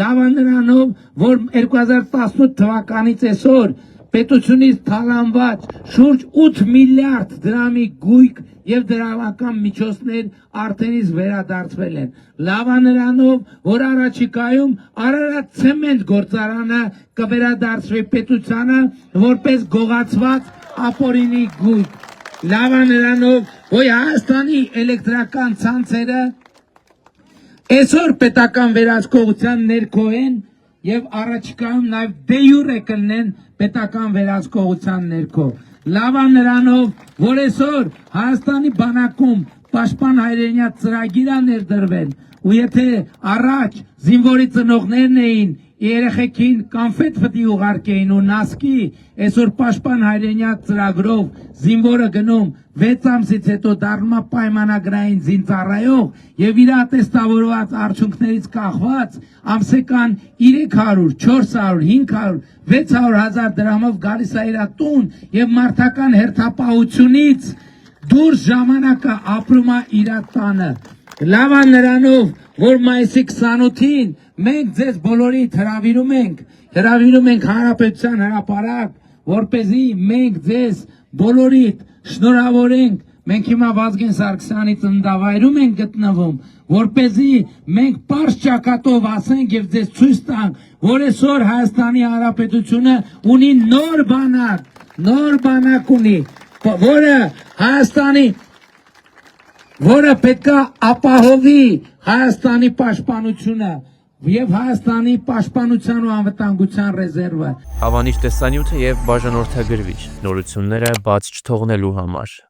լավա նրանով, որ 2018 թվականից այսօր պետությունից թալանված շուրջ 8 միլիարդ դրամի գույք եւ դրամական միջոցներ արդենից վերադարձվել են։ Լավա նրանով, որ առաջիկայում Արարատ ցեմենտ գործարանը կվերադարձվի պետությանը որպես գողացված ապօրինի գույք։ Լավա նրանով, որ Հայաստանի էլեկտրական ցանցերը այսօր պետական վերահսկողության ներքո են եւ առաջիկայում նաեւ դե յուրե կլինեն պետական վերահսկողության ներքո։ Լավա նրանով, որ այսօր Հայաստանի բանակում պաշտպան հայրենիա ծրագիր ներդրվել ու եթե առաջ զինվորի ծնողներն էին երեխեքին կոնֆետ պիտի ուղարկեին ու նասկի, այսօր պաշտպան հայրենիա ծրագրով զինվորը գնում 6 ամսից հետո դառնում է պայմանագրային զինծառայող եւ իր ատեստավորված արդյունքներից կախված ամսական 300, 400, 500, 600 հազար դրամով գալիս է իր տուն եւ մարդական հերթապահությունից դուրս ժամանակը ապրում է իր տանը։ Լավա նրանով, որ մայիսի 28-ին մենք ձեզ բոլորիդ հրավիրում ենք Հանրապետության հրապարակ, որպեսզի մենք ձեզ բոլորիդ շնորհավորենք, մենք հիմա Վազգեն Սարգսյանի ծննդավայրում ենք գտնվում, որպեսզի մենք պարզ ճակատով ասենք եւ ձեզ ցույց տանք, որ այսօր Հայաստանի Հանրապետությունը ունի նոր բանակ ունի, որը պետքա ապահովի Հայաստանի պաշտպանությունը եւ Հայաստանի պաշտպանության ու անվտանգության ռեզերվը։ Հավանիչ տեսանյութը եւ բաժանորդագրվիչ նորությունները բաց չթողնելու համար։